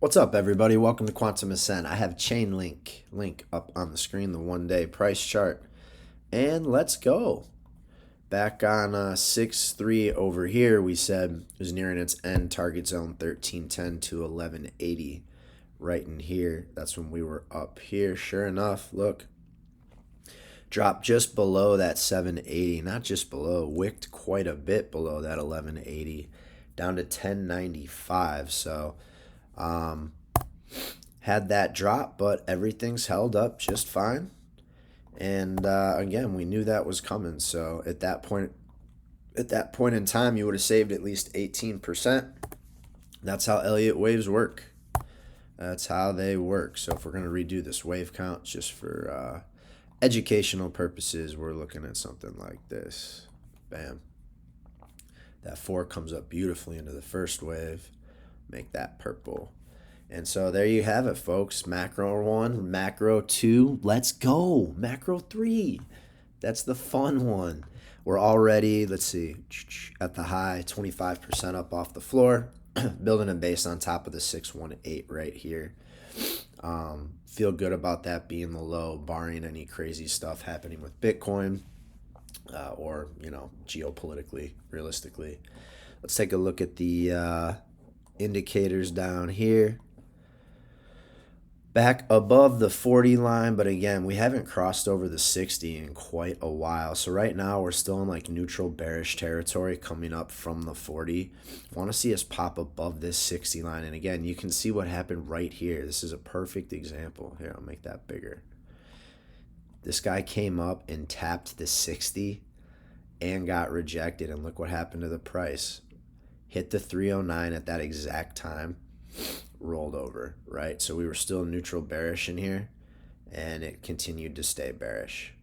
What's up, everybody? Welcome to Quantum Ascent. I have chain link up on the screen, the 1 day price chart, and let's go. Back on 6-3 over here, we said it was nearing its end, target zone 1310 to 1180. Right in here, that's when we were up here. Sure enough, look, dropped just below that 780, not just below, wicked quite a bit below that 1180, down to 1095. So had that drop, but everything's held up just fine. And again, we knew that was coming. So at that point in time, you would have saved at least 18%. That's how Elliott waves work. That's how they work. So if we're going to redo this wave count just for educational purposes, we're looking at something like this. Bam. That 4 comes up beautifully into the first wave. Make that purple. And so there you have it, folks. Macro 1, macro 2, let's go. Macro 3, that's the fun one. We're already, let's see, at the high, 25% up off the floor. Building a base on top of the 618 right here. Feel good about that being the low, barring any crazy stuff happening with Bitcoin or, geopolitically, realistically. Let's take a look at the indicators down here. Back above the 40 line, but again, we haven't crossed over the 60 in quite a while. So right now we're still in like neutral bearish territory coming up from the 40. I want to see us pop above this 60 line. And again, you can see what happened right here. This is a perfect example. Here, I'll make that bigger. This guy came up and tapped the 60 and got rejected. And look what happened to the price. Hit the 309 at that exact time. Rolled over, right? So we were still neutral bearish in here, and it continued to stay bearish.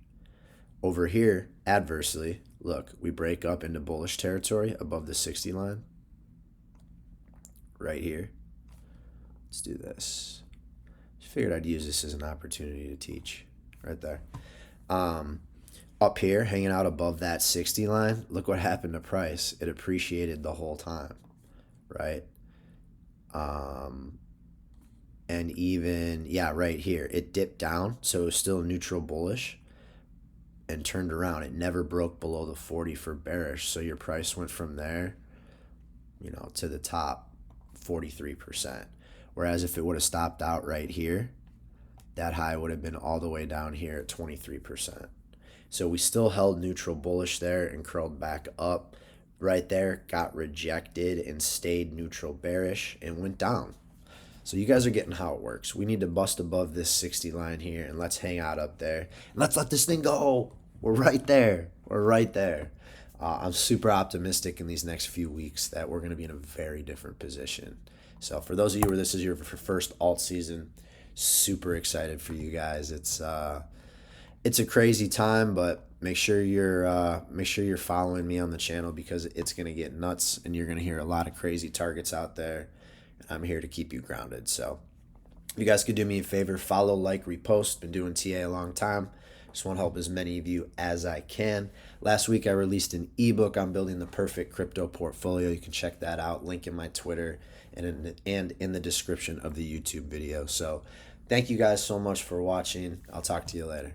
Over here, adversely, look, we break up into bullish territory above the 60 line. Right here. Let's do this. Just figured I'd use this as an opportunity to teach. Right there. Up here, hanging out above that 60 line, look what happened to price. It appreciated the whole time, right? And even, right here, it dipped down, so it was still neutral bullish and turned around. It never broke below the 40 for bearish, so your price went from there, to the top 43%. Whereas if it would have stopped out right here, that high would have been all the way down here at 23%. So we still held neutral bullish there and curled back up. Right there, got rejected and stayed neutral bearish and went down. So you guys are getting how it works. We need to bust above this 60 line here, and let's hang out up there. And let's let this thing go. We're right there. We're right there. I'm super optimistic in these next few weeks that we're going to be in a very different position. So for those of you where this is your first alt season, super excited for you guys. It's a crazy time, but make sure you're following me on the channel because it's going to get nuts and you're going to hear a lot of crazy targets out there. I'm here to keep you grounded. So if you guys could do me a favor, follow, like, repost. Been doing TA a long time. Just want to help as many of you as I can. Last week I released an ebook on building the perfect crypto portfolio. You can check that out. Link in my Twitter and in the description of the YouTube video. So thank you guys so much for watching. I'll talk to you later.